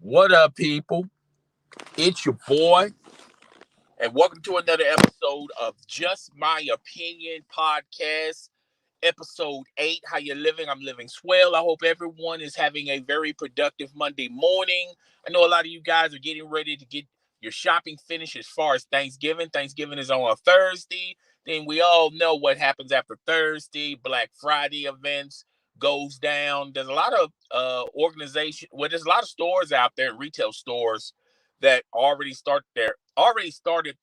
What up, people? It's your boy, and welcome to another episode of Just My Opinion podcast, episode 8. How you living? I'm living swell. I hope everyone is having a very productive Monday morning. I know a lot of you guys are getting ready to get your shopping finished as far as Thanksgiving. Thanksgiving is on a Thursday. Then we all know what happens after Thursday. Black Friday events goes down. There's a lot of there's a lot of stores out there, retail stores that already started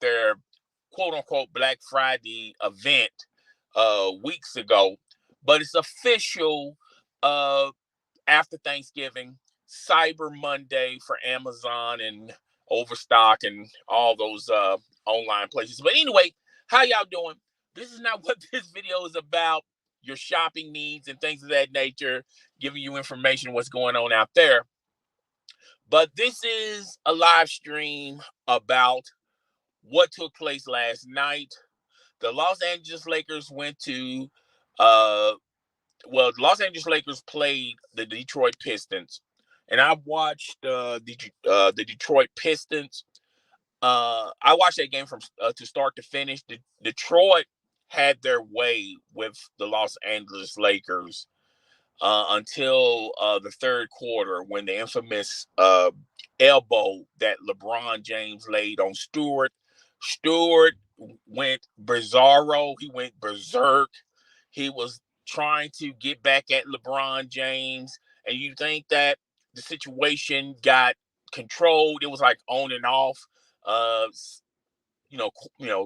their quote unquote Black Friday event weeks ago, but it's official uh, after Thanksgiving, Cyber Monday for Amazon and Overstock and all those online places. But anyway, how y'all doing? This is not what this video is about. Your shopping needs and things of that nature, giving you information what's going on out there. But this is a live stream about what took place last night. The Los Angeles Lakers went to uh the Los Angeles Lakers played the Detroit Pistons, and I watched the Detroit Pistons. I watched that game from to start to finish. Detroit had their way with the Los Angeles Lakers until the third quarter, when the infamous elbow that LeBron James laid on Stewart. Stewart went bizarro. He went berserk. He was trying to get back at LeBron James, and you think that the situation got controlled. It was like on and off. Uh,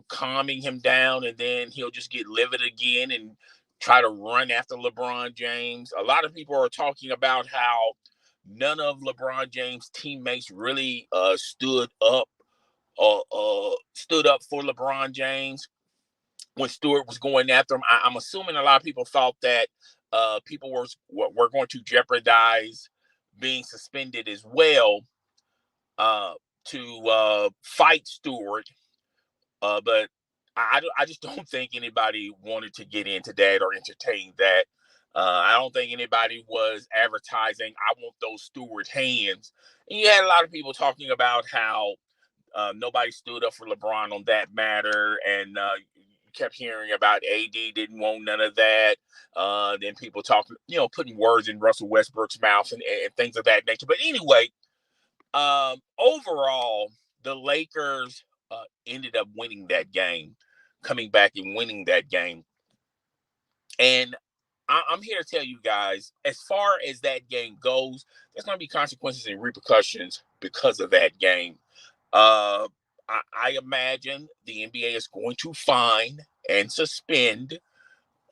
calming him down, and then he'll just get livid again and try to run after LeBron James. A lot of people are talking about how none of LeBron James' teammates really stood up for LeBron James when Stewart was going after him. I'm assuming a lot of people thought that people were going to jeopardize being suspended as well uh, to fight Stewart. But I just don't think anybody wanted to get into that or entertain that. I don't think anybody was advertising, I want those Stewart hands. And you had a lot of people talking about how nobody stood up for LeBron on that matter. And you kept hearing about AD didn't want none of that. Then people talking, putting words in Russell Westbrook's mouth and things of that nature. But anyway, overall, the Lakers ended up winning that game, coming back and winning that game. And I'm here to tell you guys, as far as that game goes, there's going to be consequences and repercussions because of that game. Uh, I imagine the NBA is going to fine and suspend.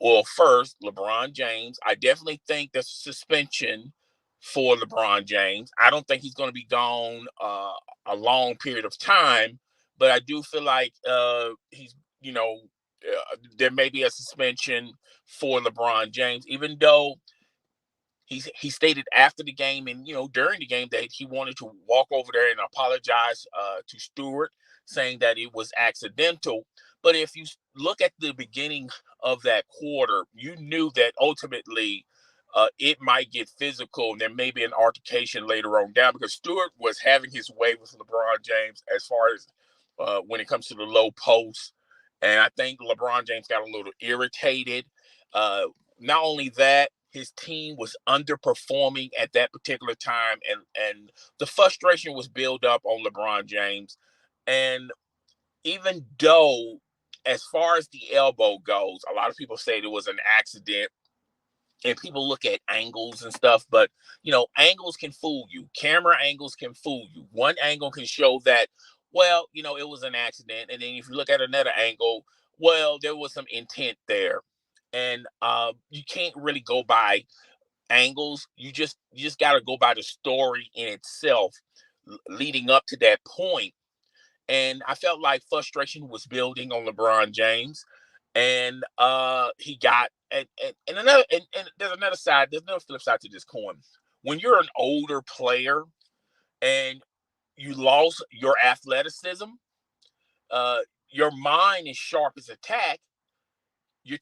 Well, first, LeBron James. I definitely think there's a suspension for LeBron James. I don't think he's going to be gone a long period of time, but I do feel like there may be a suspension for LeBron James, even though he stated after the game and during the game that he wanted to walk over there and apologize to Stewart, saying that it was accidental. But if you look at the beginning of that quarter, you knew that ultimately it might get physical and there may be an altercation later on down, because Stewart was having his way with LeBron James as far as when it comes to the low post. And I think LeBron James got a little irritated. Uh, Not only that, his team was underperforming at that particular time, and the frustration was built up on LeBron James. And even though, as far as the elbow goes, a lot of people say it was an accident, and people look at angles and stuff, but angles can fool you. Camera angles can fool you. One angle can show that, well, it was an accident, and then if you look at another angle, well, there was some intent there. And you can't really go by angles. You just got to go by the story in itself leading up to that point. And I felt like frustration was building on LeBron James, and he got and there's another side. There's another flip side to this coin. When you're an older player and you lost your athleticism, uh, your mind is sharp as a tack. You're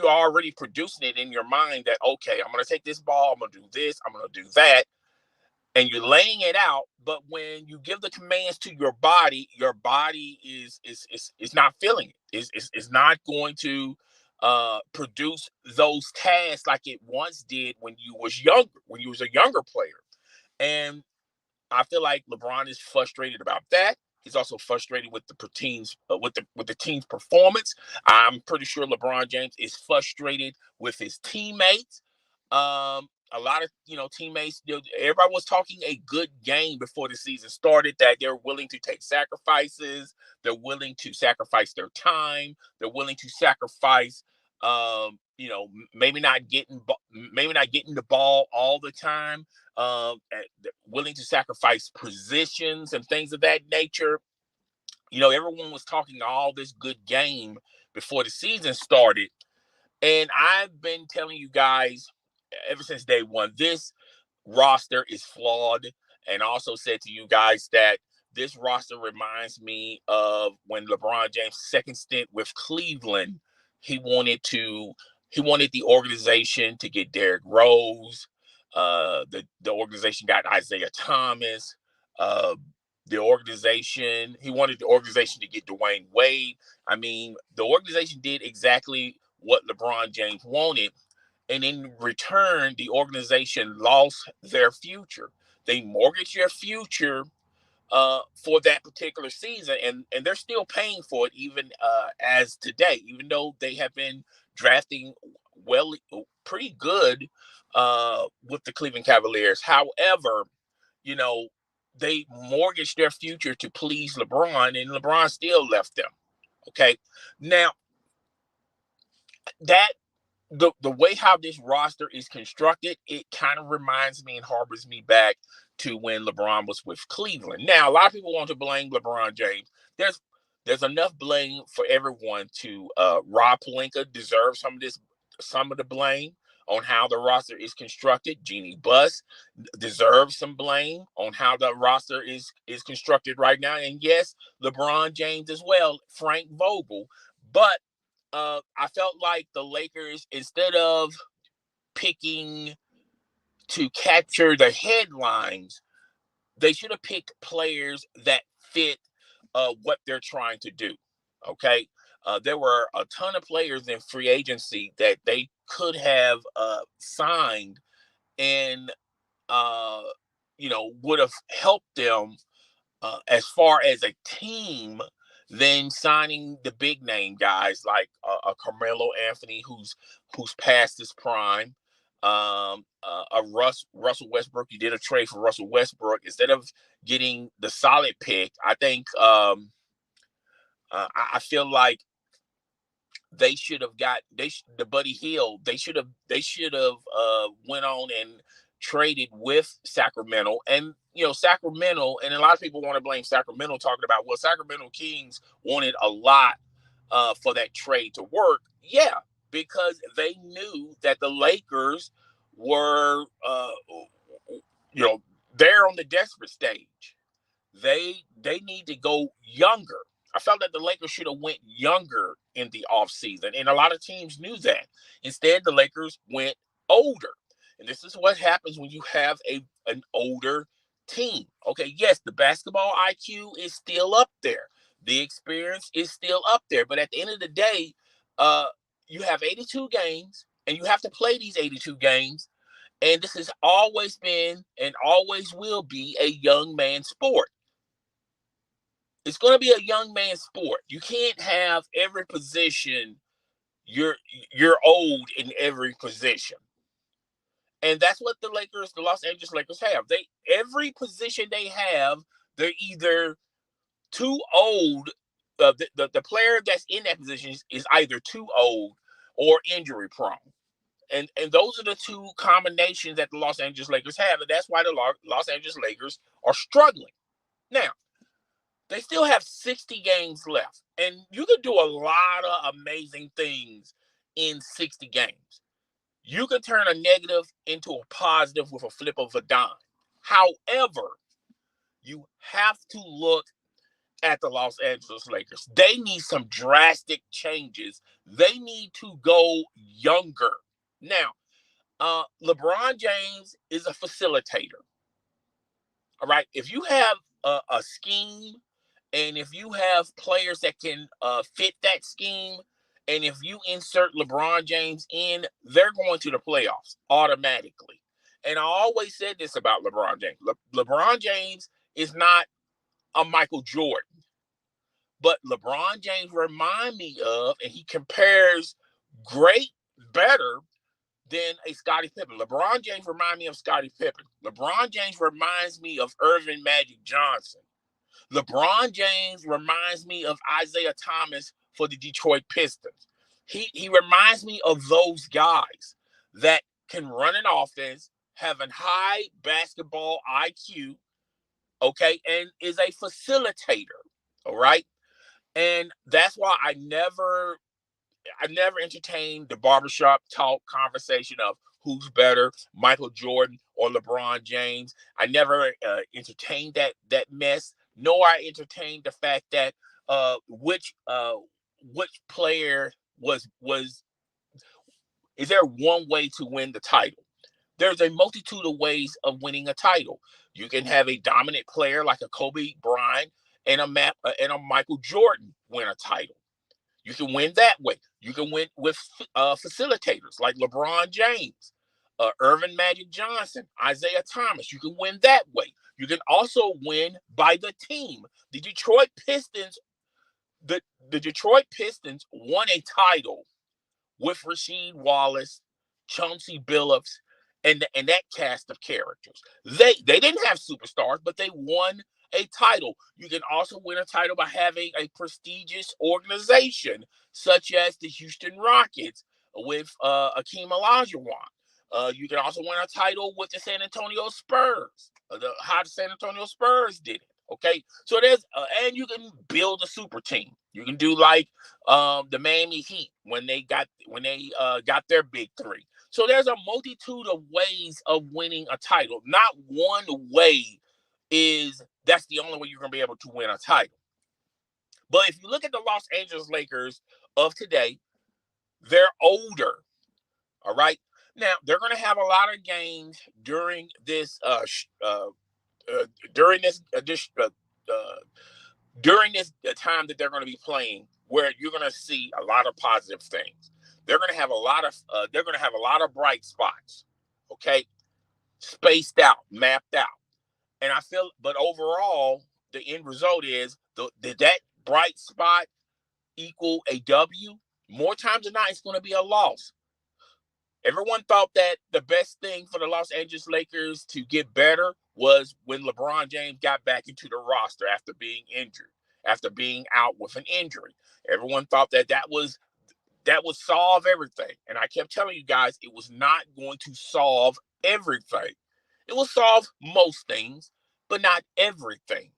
already producing it in your mind that, okay, I'm going to take this ball, I'm going to do this, I'm going to do that. and you're laying it out. But when you give the commands to your body is not feeling it. It's not going to produce those tasks like it once did when you was younger, when you was a younger player. And I feel like LeBron is frustrated about that. He's also frustrated with the team's with the team's performance. I'm pretty sure LeBron James is frustrated with his teammates. A lot of teammates. Everybody was talking a good game before the season started. That they're willing to take sacrifices. They're willing to sacrifice their time. They're willing to sacrifice. Maybe not getting the ball all the time. Willing to sacrifice positions and things of that nature. Everyone was talking all this good game before the season started. And I've been telling you guys ever since day one, this roster is flawed. And also said to you guys that this roster reminds me of when LeBron James' second stint with Cleveland. He wanted the organization to get Derrick Rose. The organization got Isaiah Thomas. Uh, he wanted the organization to get Dwayne Wade. I mean, the organization did exactly what LeBron James wanted. And in return, the organization lost their future. They mortgaged their future for that particular season, and they're still paying for it even as today, even though they have been drafting well, pretty good with the Cleveland Cavaliers. However, they mortgaged their future to please LeBron, and LeBron still left them. Okay, now that the way how this roster is constructed, it kind of reminds me and harbors me back to when LeBron was with Cleveland. Now, a lot of people want to blame LeBron James. There's enough blame for everyone to Rob Pelinka deserves some of the blame on how the roster is constructed. Jeannie Buss deserves some blame on how the roster is constructed right now. And yes, LeBron James as well, Frank Vogel. But I felt like the Lakers, instead of picking to capture the headlines, they should have picked players that fit what they're trying to do. Okay. There were a ton of players in free agency that they could have signed and, would have helped them as far as a team than signing the big name guys like a Carmelo Anthony who's past his prime. Russell Westbrook. You did a trade for Russell Westbrook instead of getting the solid pick. I think I feel like they should have got the Buddy Hield. They should have went on and traded with Sacramento. And Sacramento, and a lot of people want to blame Sacramento, talking about, well, Sacramento Kings wanted a lot for that trade to work. Yeah, because they knew that the Lakers were they're on the desperate stage. They need to go younger. I felt that the Lakers should have went younger in the offseason, and a lot of teams knew that. Instead, the Lakers went older. And this is what happens when you have an older team. Okay, yes, the basketball IQ is still up there. The experience is still up there. But at the end of the day, you have 82 games, and you have to play these 82 games. And this has always been and always will be a young man's sport. It's going to be a young man's sport. You can't have every position you're old in every position. And that's what the Los Angeles Lakers have. Every position they have, they're either too old. The player that's in that position is either too old or injury prone. And those are the two combinations that the Los Angeles Lakers have. And that's why the Los Angeles Lakers are struggling. Now, they still have 60 games left. And you can do a lot of amazing things in 60 games. You can turn a negative into a positive with a flip of a dime. However, you have to look at the Los Angeles Lakers. They need some drastic changes. They need to go younger. Now, LeBron James is a facilitator. All right. If you have a scheme, and if you have players that can fit that scheme, and if you insert LeBron James in, they're going to the playoffs automatically. And I always said this about LeBron James. LeBron James is not a Michael Jordan, but LeBron James remind me of, and he compares better than a Scottie Pippen. LeBron James reminds me of Scottie Pippen. LeBron James reminds me of Irvin Magic Johnson. LeBron James reminds me of Isaiah Thomas for the Detroit Pistons. He reminds me of those guys that can run an offense, have a high basketball IQ, okay, and is a facilitator, all right? And that's why I never entertained the barbershop talk conversation of who's better, Michael Jordan or LeBron James. I never entertained that mess. Nor I entertained the fact that which player was is there one way to win the title? There's a multitude of ways of winning a title. You can have a dominant player like a Kobe Bryant and a Michael Jordan win a title. You can win that way. You can win with facilitators like LeBron James, Irvin Magic Johnson, Isaiah Thomas. You can win that way. You can also win by the team. The Detroit Pistons, the Detroit Pistons won a title with Rasheed Wallace, Chauncey Billups, and that cast of characters. They didn't have superstars, but they won a title. You can also win a title by having a prestigious organization, such as the Houston Rockets with Akeem Olajuwon. You can also win a title with the San Antonio Spurs, how the San Antonio Spurs did it. Okay, so there's and you can build a super team. You can do like the Miami Heat when they got their big three. So there's a multitude of ways of winning a title. Not one way that's the only way you're going to be able to win a title. But if you look at the Los Angeles Lakers of today, they're older. All right. Now they're going to have a lot of games during this during this time that they're going to be playing, where you're going to see a lot of positive things. They're going to have a lot of bright spots, okay, spaced out, mapped out, and I feel. But overall, the end result is that bright spot equal a W. More times than not, it's going to be a loss. Everyone thought that the best thing for the Los Angeles Lakers to get better was when LeBron James got back into the roster after being injured, after being out with an injury. Everyone thought that would solve everything. And I kept telling you guys it was not going to solve everything. It will solve most things, but not everything.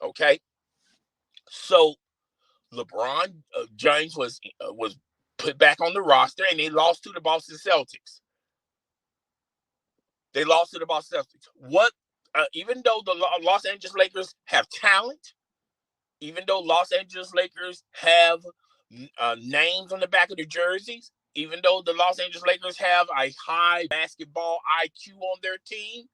Okay? So LeBron James was put back on the roster, and they lost to the Boston Celtics. Even though the Los Angeles Lakers have talent, even though Los Angeles Lakers have names on the back of the jerseys, even though the Los Angeles Lakers have a high basketball IQ on their team,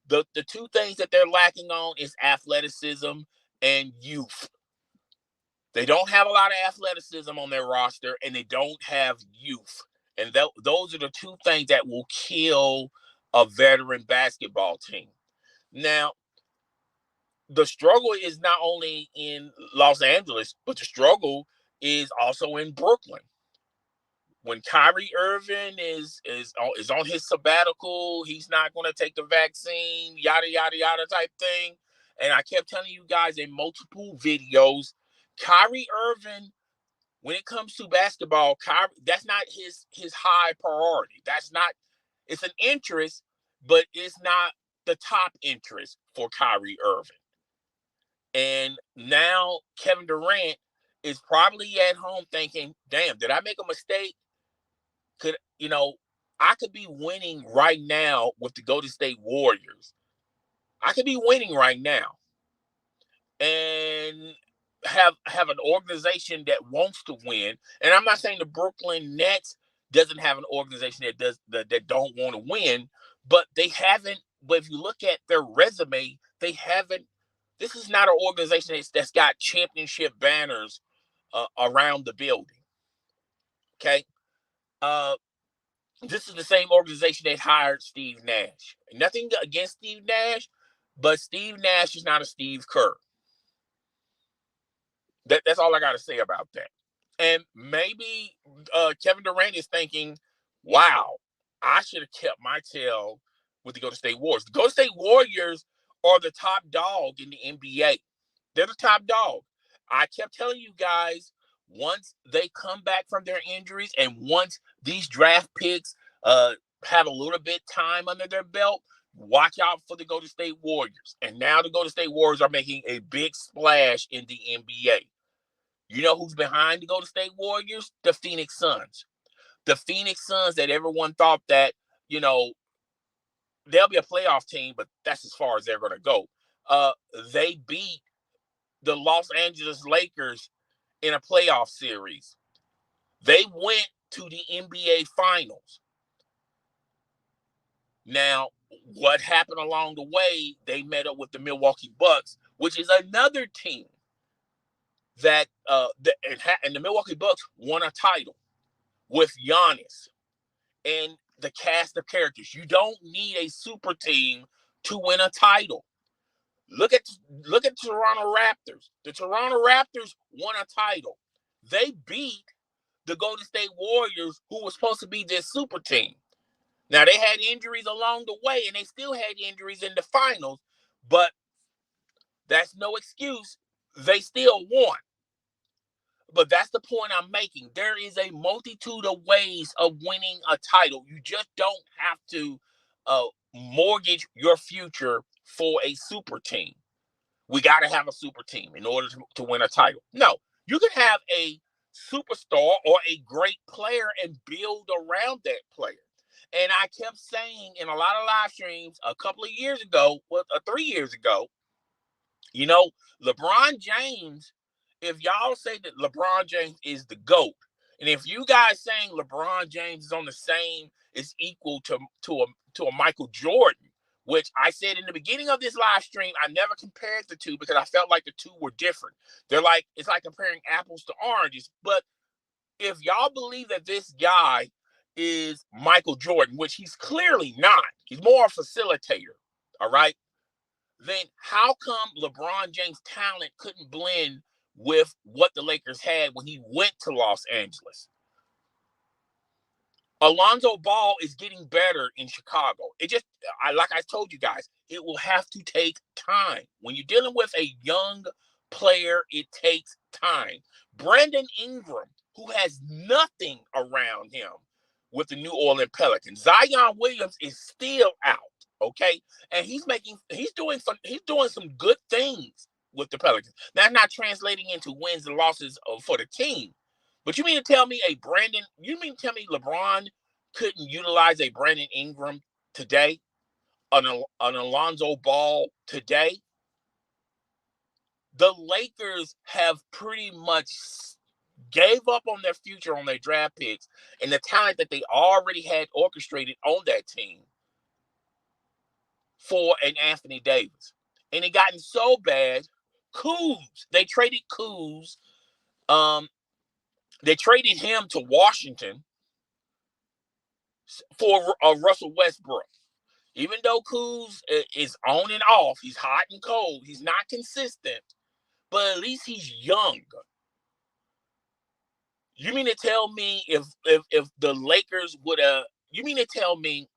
the two things that they're lacking on is athleticism and youth. They don't have a lot of athleticism on their roster, and they don't have youth. And those are the two things that will kill a veteran basketball team. Now, the struggle is not only in Los Angeles, but the struggle is also in Brooklyn. When Kyrie Irving is on his sabbatical, he's not going to take the vaccine, yada, yada, yada type thing. And I kept telling you guys in multiple videos, Kyrie Irving, when it comes to basketball, that's not his high priority. It's an interest, but it's not the top interest for Kyrie Irving. And now Kevin Durant is probably at home thinking, damn, did I make a mistake? I could be winning right now with the Golden State Warriors. I could be winning right now and have an organization that wants to win. And I'm not saying the Brooklyn Nets doesn't have an organization that don't want to win, but they haven't but if you look at their resume, they haven't. This is not an organization that's got championship banners around the building. Okay, this is the same organization that hired Steve Nash. Nothing against Steve Nash, but Steve Nash is not a Steve Kerr. That's all I got to say about that. And maybe Kevin Durant is thinking, wow, I should have kept my tail with the Golden State Warriors. The Golden State Warriors are the top dog in the NBA. They're the top dog. I kept telling you guys, once they come back from their injuries and once these draft picks have a little bit time under their belt, watch out for the Golden State Warriors. And now the Golden State Warriors are making a big splash in the NBA. You know who's behind the Golden State Warriors? The Phoenix Suns. The Phoenix Suns that everyone thought that, they'll be a playoff team, but that's as far as they're going to go. They beat the Los Angeles Lakers in a playoff series. They went to the NBA Finals. Now, what happened along the way, they met up with the Milwaukee Bucks, which is another team that and the Milwaukee Bucks won a title with Giannis and the cast of characters. You don't need a super team to win a title. Look at Toronto Raptors. The Toronto Raptors won a title. They beat the Golden State Warriors, who was supposed to be this super team. Now, they had injuries along the way, and they still had injuries in the finals, but that's no excuse. They still won. But that's the point I'm making. There is a multitude of ways of winning a title. You just don't have to mortgage your future for a super team. We got to have a super team in order to win a title. No, you can have a superstar or a great player and build around that player. And I kept saying in a lot of live streams a couple of years ago, 3 years ago, LeBron James, if y'all say that LeBron James is the GOAT, and if you guys saying LeBron James is on the same, is equal to a Michael Jordan, which I said in the beginning of this live stream, I never compared the two because I felt like the two were different. It's like comparing apples to oranges. But if y'all believe that this guy is Michael Jordan, which he's clearly not, he's more a facilitator, all right? Then how come LeBron James' talent couldn't blend with what the Lakers had when he went to Los Angeles? Alonzo Ball is getting better in Chicago. Like I told you guys, it will have to take time. When you're dealing with a young player, it takes time. Brandon Ingram, who has nothing around him with the New Orleans Pelicans. Zion Williams is still out, okay? And he's doing some good things with the Pelicans. That's not translating into wins and losses for the team. But you mean to tell me LeBron couldn't utilize a Brandon Ingram today, an Alonzo Ball today? The Lakers have pretty much gave up on their future on their draft picks and the talent that they already had orchestrated on that team for an Anthony Davis. And it gotten so bad, they traded Kuz. They traded him to Washington for Russell Westbrook. Even though Kuz is on and off, he's hot and cold, he's not consistent, but at least he's young. You mean to tell me if the Lakers would have, you mean to tell me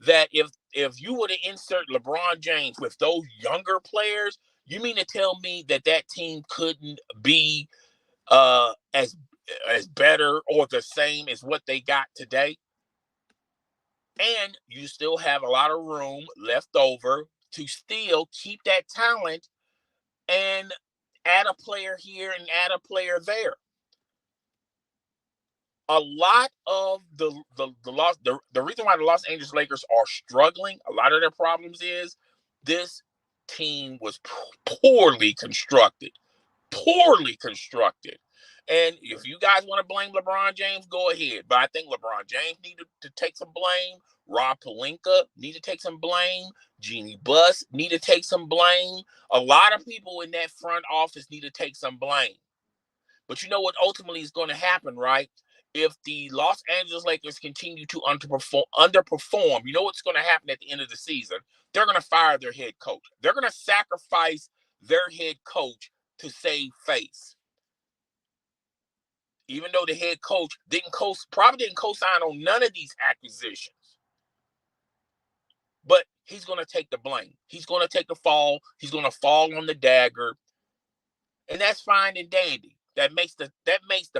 that if you were to insert LeBron James with those younger players, you mean to tell me that team couldn't be as better or the same as what they got today? And you still have a lot of room left over to still keep that talent and add a player here and add a player there. A lot of the reason why the Los Angeles Lakers are struggling, a lot of their problems is this team was poorly constructed. And if you guys want to blame LeBron James, go ahead. But I think LeBron James needed to take some blame. Rob Pelinka need to take some blame. Jeannie Buss need to take some blame. A lot of people in that front office need to take some blame. But you know what ultimately is going to happen, right? If the Los Angeles Lakers continue to underperform, you know what's going to happen at the end of the season? They're going to fire their head coach. They're going to sacrifice their head coach to save face. Even though the head coach probably didn't co-sign on none of these acquisitions. But he's going to take the blame. He's going to take the fall. He's going to fall on the dagger. And that's fine and dandy. That makes the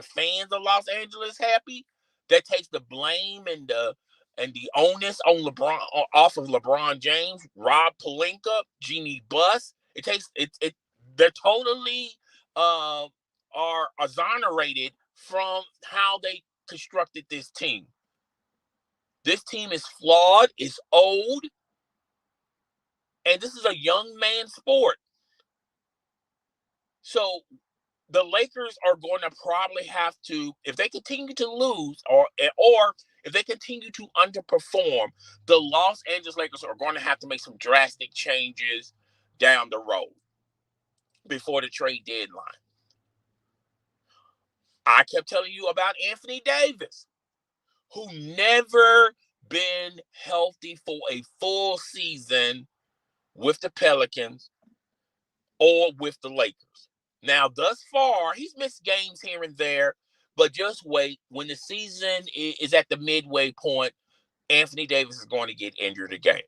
fans of Los Angeles happy. That takes the blame and the onus on LeBron off of LeBron James, Rob Pelinka, Jeannie Buss. They're totally are exonerated from how they constructed this team. This team is flawed, it's old, and this is a young man sport. So the Lakers are going to probably have to, if they continue to lose or if they continue to underperform, the Los Angeles Lakers are going to have to make some drastic changes down the road before the trade deadline. I kept telling you about Anthony Davis, who never been healthy for a full season with the Pelicans or with the Lakers. Now, thus far, he's missed games here and there, but just wait. When the season is at the midway point, Anthony Davis is going to get injured again,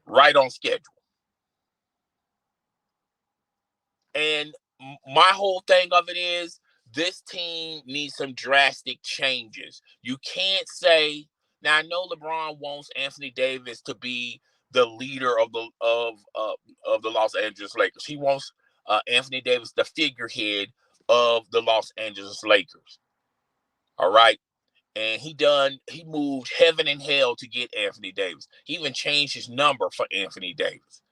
right on schedule. And my whole thing of it is this team needs some drastic changes. You can't say, now I know LeBron wants Anthony Davis to be the leader of the Los Angeles Lakers. He wants Anthony Davis, the figurehead of the Los Angeles Lakers. All right. And he moved heaven and hell to get Anthony Davis. He even changed his number for Anthony Davis.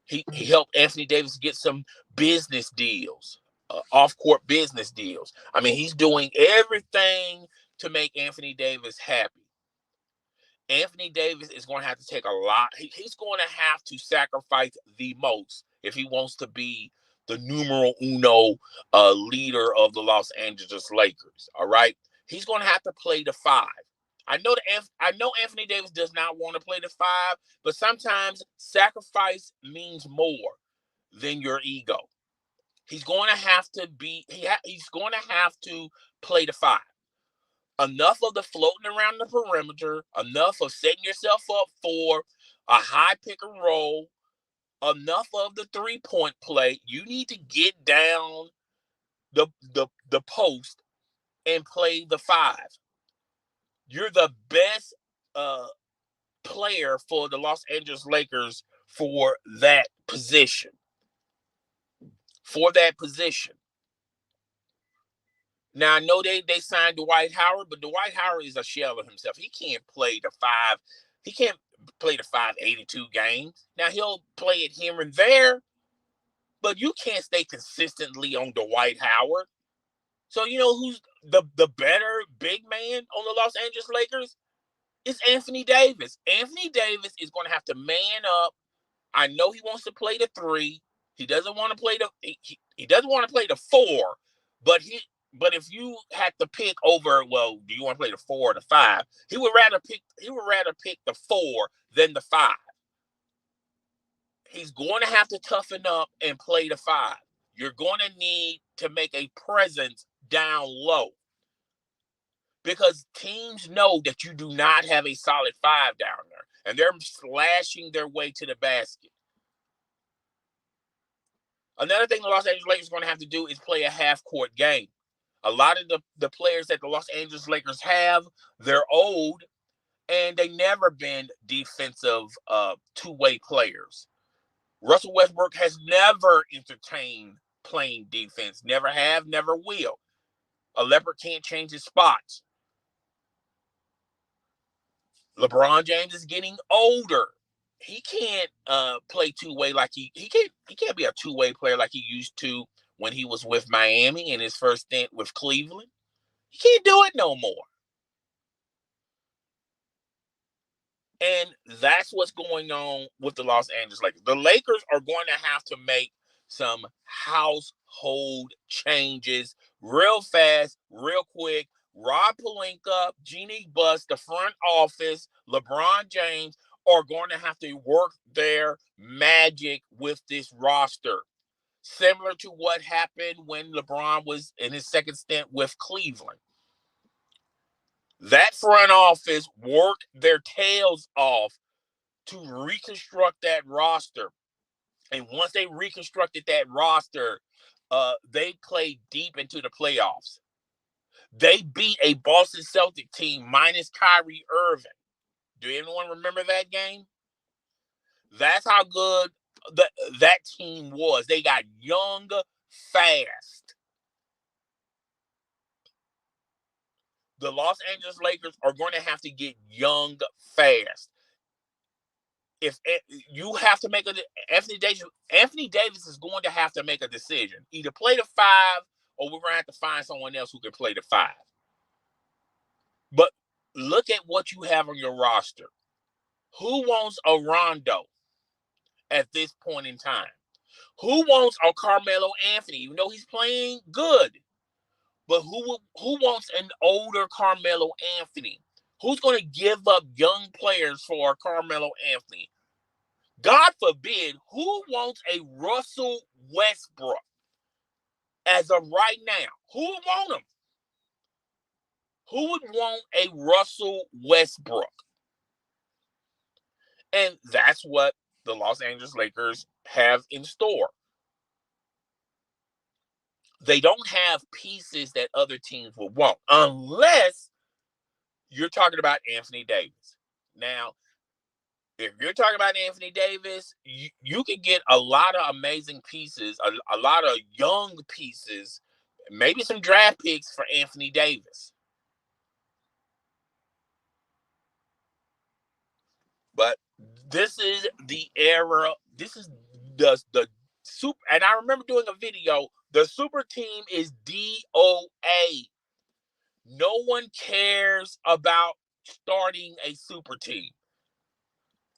He helped Anthony Davis get some business deals, off-court business deals. I mean, he's doing everything to make Anthony Davis happy. Anthony Davis is going to have to take a lot. He's going to have to sacrifice the most if he wants to be the numero uno leader of the Los Angeles Lakers. All right, he's going to have to play the five. I know Anthony Davis does not want to play the five, but sometimes sacrifice means more than your ego. He's going to have to he's going to have to play the five. Enough of the floating around the perimeter, enough of setting yourself up for a high pick and roll, enough of the 3-point play. You need to get down the post and play the five. You're the best player for the Los Angeles Lakers for that position. Now, I know they signed Dwight Howard, but Dwight Howard is a shell of himself. He can't play the five. He can't play the 582 games. Now, he'll play it here and there, but you can't stay consistently on Dwight Howard. So, you know who's the better big man on the Los Angeles Lakers? It's Anthony Davis. Anthony Davis is going to have to man up. I know he wants to play the 3. He doesn't want to play he doesn't want to play the 4, but if you had to pick over, well, do you want to play the 4 or the 5? He would rather pick the 4 than the 5. He's going to have to toughen up and play the 5. You're going to need to make a presence down low, because teams know that you do not have a solid 5 down there, and they're slashing their way to the basket. Another thing the Los Angeles Lakers are going to have to do is play a half-court game. A lot of the players that the Los Angeles Lakers have, they're old, and they never been defensive two-way players. Russell Westbrook has never entertained playing defense. Never have, never will. A leopard can't change his spots. LeBron James is getting older. He can't play two-way like he can't be a two-way player like he used to when he was with Miami in his first stint with Cleveland. He can't do it no more. And that's what's going on with the Los Angeles Lakers. The Lakers are going to have to make some household changes real fast, real quick. Rob Pelinka, Jeannie Buss, the front office, LeBron James are going to have to work their magic with this roster. Similar to what happened when LeBron was in his second stint with Cleveland. That front office worked their tails off to reconstruct that roster. And once they reconstructed that roster, they played deep into the playoffs. They beat a Boston Celtic team minus Kyrie Irving. Do anyone remember that game? That's how good that team was. They got young fast. The Los Angeles Lakers are going to have to get young fast. If you have to make Anthony Davis is going to have to make a decision. Either play the 5 or we're going to have to find someone else who can play the 5. But look at what you have on your roster. Who wants a Rondo at this point in time? Who wants a Carmelo Anthony, even though he's playing good? But who wants an older Carmelo Anthony? Who's going to give up young players for Carmelo Anthony? God forbid, who wants a Russell Westbrook as of right now? Who would want him? Who would want a Russell Westbrook? And that's what the Los Angeles Lakers have in store. They don't have pieces that other teams would want, unless you're talking about Anthony Davis. Now, if you're talking about Anthony Davis, you can get a lot of amazing pieces, a lot of young pieces, maybe some draft picks for Anthony Davis. But this is the era. This is the super. And I remember doing a video. The super team is DOA. No one cares about starting a super team.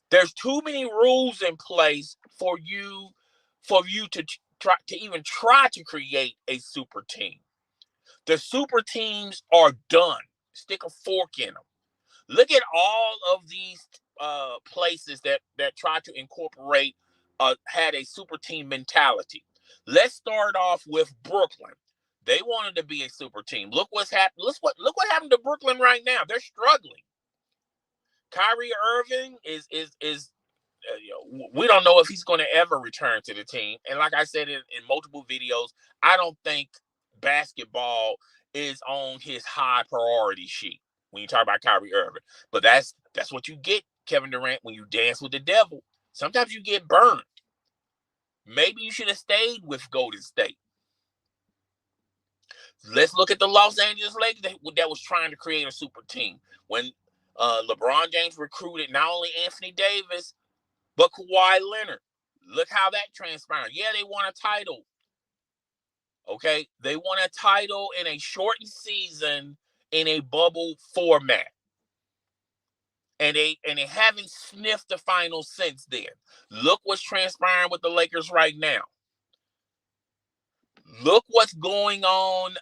There's too many rules in place for you to even try to create a super team. The super teams are done. Stick a fork in them. Look at all of these places that try to incorporate had a super team mentality. Let's start off with Brooklyn. They wanted to be a super team. Look what's happened. Look what happened to Brooklyn right now. They're struggling. Kyrie Irving is we don't know if he's going to ever return to the team. And like I said in multiple videos, I don't think basketball is on his high priority sheet when you talk about Kyrie Irving. But that's what you get, Kevin Durant, when you dance with the devil. Sometimes you get burned. Maybe you should have stayed with Golden State. Let's look at the Los Angeles Lakers that was trying to create a super team. When LeBron James recruited not only Anthony Davis, but Kawhi Leonard. Look how that transpired. Yeah, they won a title. Okay? They won a title in a shortened season in a bubble format. And they haven't sniffed the final since then. Look what's transpiring with the Lakers right now. Look what's going on.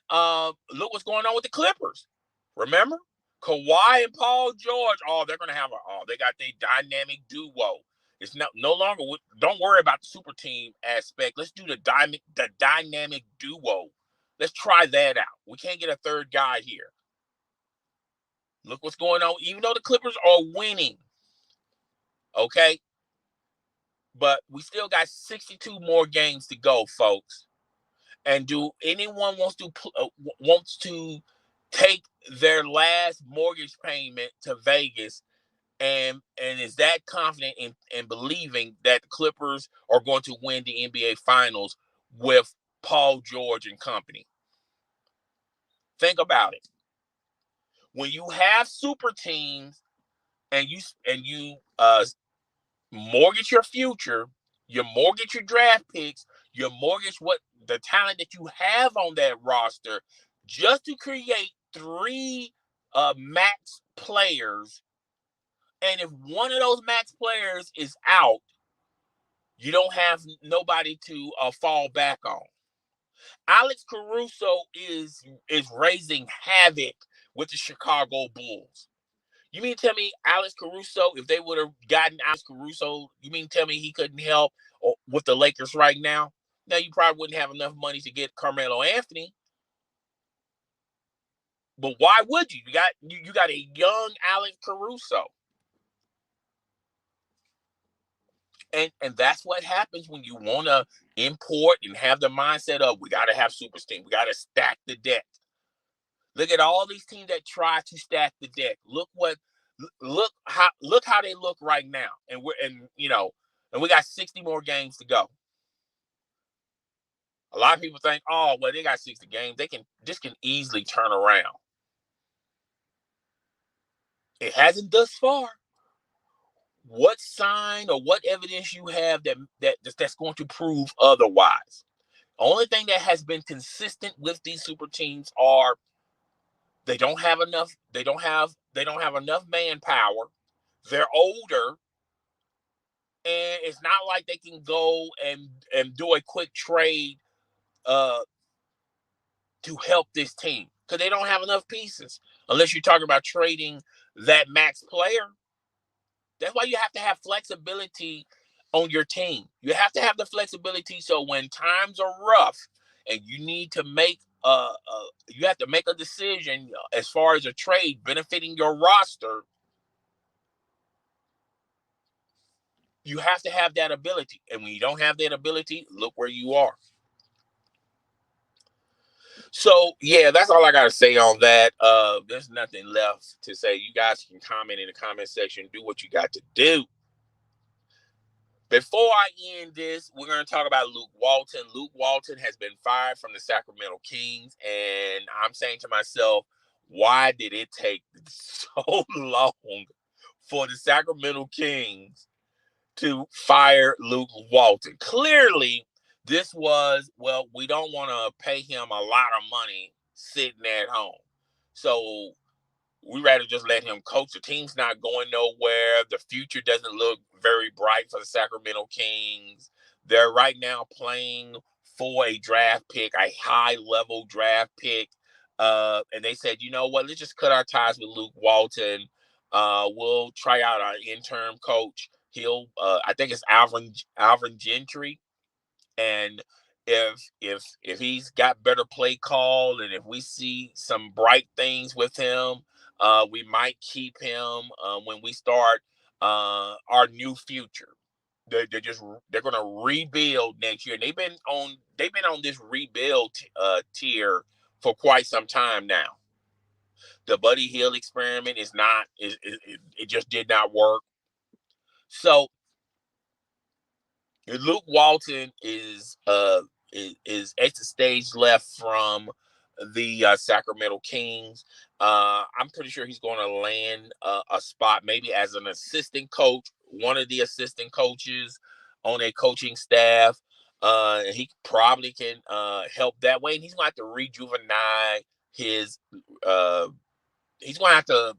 Look what's going on with the Clippers. Remember? Kawhi and Paul George. Oh, they're gonna have they got their dynamic duo. It's no longer. Don't worry about the super team aspect. Let's do the dynamic duo. Let's try that out. We can't get a third guy here. Look what's going on. Even though the Clippers are winning, okay, but we still got 62 more games to go, folks. And do anyone wants to take their last mortgage payment to Vegas and is that confident in believing that the Clippers are going to win the NBA Finals with Paul George and company? Think about it. When you have super teams and you mortgage your future, you mortgage your draft picks, you mortgage what the talent that you have on that roster, just to create 3 max players And if one of those max players is out, you don't have nobody to fall back on. Alex Caruso is raising havoc with the Chicago Bulls. You mean to tell me Alex Caruso, if they would have gotten Alex Caruso, you mean to tell me he couldn't help with the Lakers right now? Now you probably wouldn't have enough money to get Carmelo Anthony, but why would you? You got a young Alex Caruso. And that's what happens when you want to import and have the mindset of we got to have super team. We got to stack the deck. Look at all these teams that try to stack the deck. Look how they look right now. And we got 60 more games to go. A lot of people think, oh, well, they got 60 games. This can easily turn around. It hasn't thus far. What sign or what evidence you have that's going to prove otherwise? Only thing that has been consistent with these super teams are they don't have enough manpower. They're older, and it's not like they can go and do a quick trade uh, to help this team because they don't have enough pieces. Unless you're talking about trading that max player. That's why you have to have flexibility on your team. You have to have the flexibility so when times are rough and you need to make you have to make a decision as far as a trade benefiting your roster. You have to have that ability, and when you don't have that ability, look where you are. So yeah, that's all I gotta say on that. There's nothing left to say. You guys can comment in the comment section. Do what you got to do. Before I end this, we're going to talk about Luke Walton. Luke Walton has been fired from the Sacramento Kings, and I'm saying to myself, why did it take so long for the Sacramento Kings to fire Luke Walton? Clearly, this was, well, we don't want to pay him a lot of money sitting at home. So we rather just let him coach. The team's not going nowhere. The future doesn't look very bright for the Sacramento Kings. They're right now playing for a draft pick, a high-level draft pick. And they said, you know what, let's just cut our ties with Luke Walton. We'll try out our interim coach. I think it's Alvin Gentry. And if he's got better play call and if we see some bright things with him, we might keep him when we start our new future. They're going to rebuild next year. They've been on this rebuild tier for quite some time now. The Buddy Hield experiment it just did not work. So Luke Walton is at the stage left from the Sacramento Kings. I'm pretty sure he's going to land a spot maybe as an assistant coach, one of the assistant coaches on a coaching staff. He probably can help that way. And he's going to have to rejuvenate his he's going to have to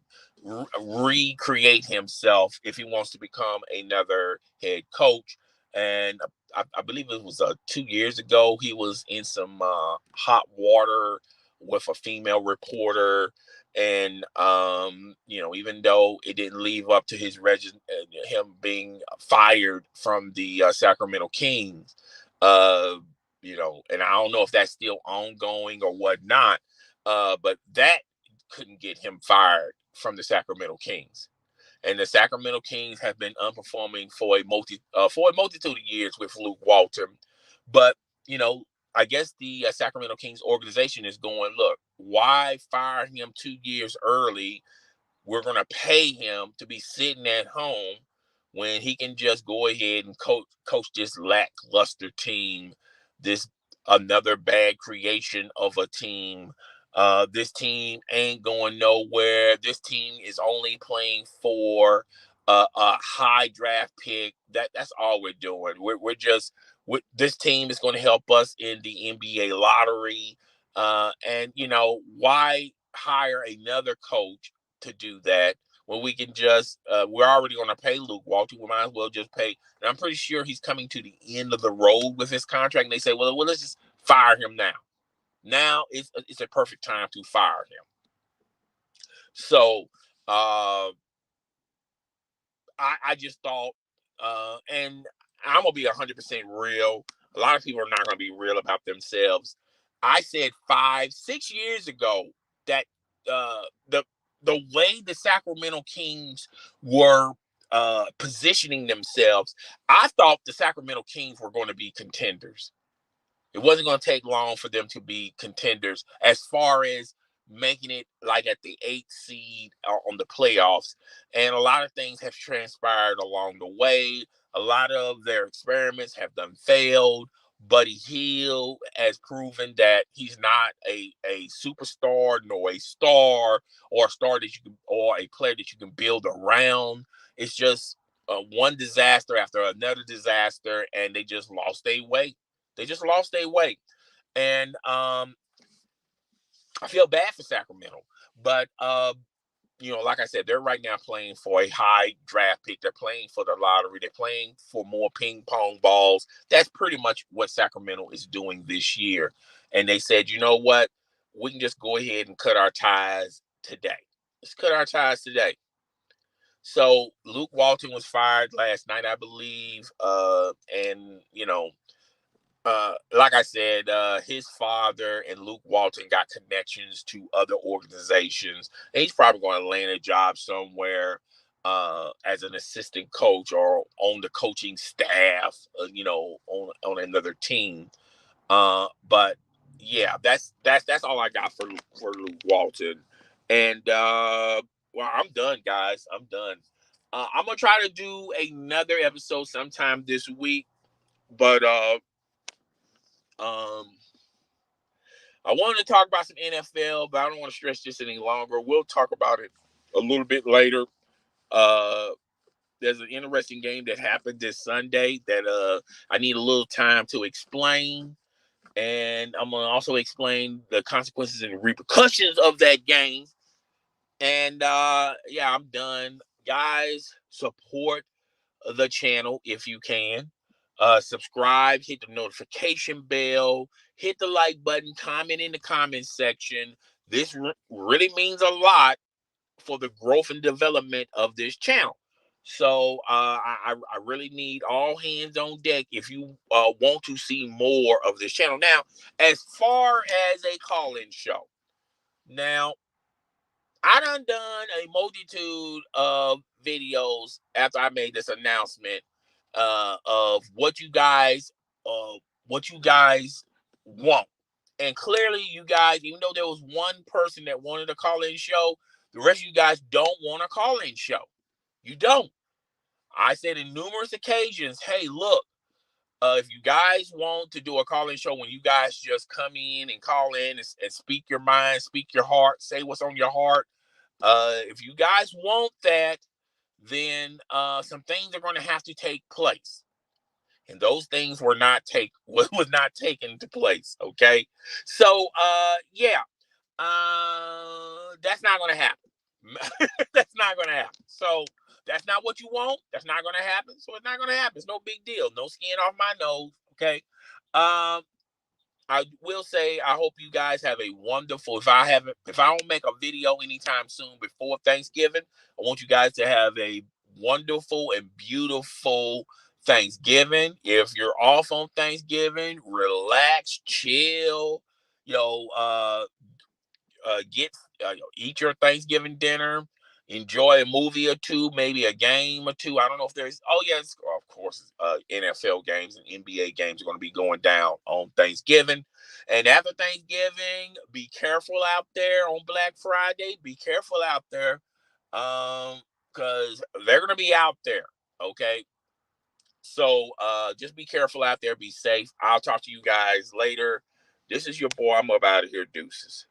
recreate himself if he wants to become another head coach. And I believe it was 2 years ago, he was in some hot water with a female reporter. And, even though it didn't live up to him being fired from the Sacramento Kings, and I don't know if that's still ongoing or whatnot, but that couldn't get him fired from the Sacramento Kings. And the Sacramento Kings have been underperforming for a multitude of years with Luke Walton. But, I guess the Sacramento Kings organization is going, look, why fire him 2 years early? We're going to pay him to be sitting at home when he can just go ahead and coach this lackluster team, this another bad creation of a team. This team ain't going nowhere. This team is only playing for a high draft pick. That's all we're doing. This team is going to help us in the NBA lottery. And why hire another coach to do that when we can just, we're already going to pay Luke Walton. We might as well just pay. And I'm pretty sure he's coming to the end of the road with his contract. And they say, well, let's just fire him now. Now it's a perfect time to fire him. So I just thought, and I'm going to be 100% real. A lot of people are not going to be real about themselves. I said 5-6 years ago that the way the Sacramento Kings were positioning themselves, I thought the Sacramento Kings were going to be contenders. It wasn't going to take long for them to be contenders as far as making it like at the 8th seed on the playoffs. And a lot of things have transpired along the way. A lot of their experiments have done failed. Buddy Hield has proven that he's not a superstar, nor a star, or a star that you can, or a player that you can build around. It's just one disaster after another disaster, and they just lost their way. They just lost their way. And I feel bad for Sacramento. But, like I said, they're right now playing for a high draft pick. They're playing for the lottery. They're playing for more ping pong balls. That's pretty much what Sacramento is doing this year. And they said, you know what? We can just go ahead and cut our ties today. Let's cut our ties today. So Luke Walton was fired last night, I believe. And, like I said, his father and Luke Walton got connections to other organizations. And he's probably going to land a job somewhere as an assistant coach or on the coaching staff, on another team. But yeah, that's all I got for Luke Walton. And well, I'm done, guys. I'm done. I'm gonna try to do another episode sometime this week, but I wanted to talk about some NFL, but I don't want to stretch this any longer. We'll talk about it a little bit later. There's an interesting game that happened this Sunday that I need a little time to explain. And I'm going to also explain the consequences and repercussions of that game. And yeah, I'm done. Guys, support the channel if you can. Subscribe, hit the notification bell, hit the like button, comment in the comment section. This really means a lot for the growth and development of this channel. So I really need all hands on deck if you want to see more of this channel. Now, as far as a call-in show, now I done a multitude of videos after I made this announcement of what you guys want. And clearly you guys, even though there was one person that wanted a call-in show, the rest of you guys don't want a call-in show. You don't. I said in numerous occasions, hey, look, if you guys want to do a call-in show when you guys just come in and call in and speak your mind, speak your heart, say what's on your heart, if you guys want that, then some things are going to have to take place, and those things were not taken into place. Okay, so yeah, that's not going to happen. That's not going to happen. So that's not what you want. That's not going to happen. So it's not going to happen. It's no big deal. No skin off my nose. Okay. I will say I hope you guys have a wonderful. If I don't make a video anytime soon before Thanksgiving, I want you guys to have a wonderful and beautiful Thanksgiving. If you're off on Thanksgiving, relax, chill. Eat your Thanksgiving dinner. Enjoy a movie or two, maybe a game or two. I don't know if there's. Oh yes, of course. NFL games and NBA games are going to be going down on Thanksgiving, and after Thanksgiving, be careful out there on Black Friday. Be careful out there, because they're going to be out there. Okay, so just be careful out there. Be safe. I'll talk to you guys later. This is your boy. I'm up out of here. Deuces.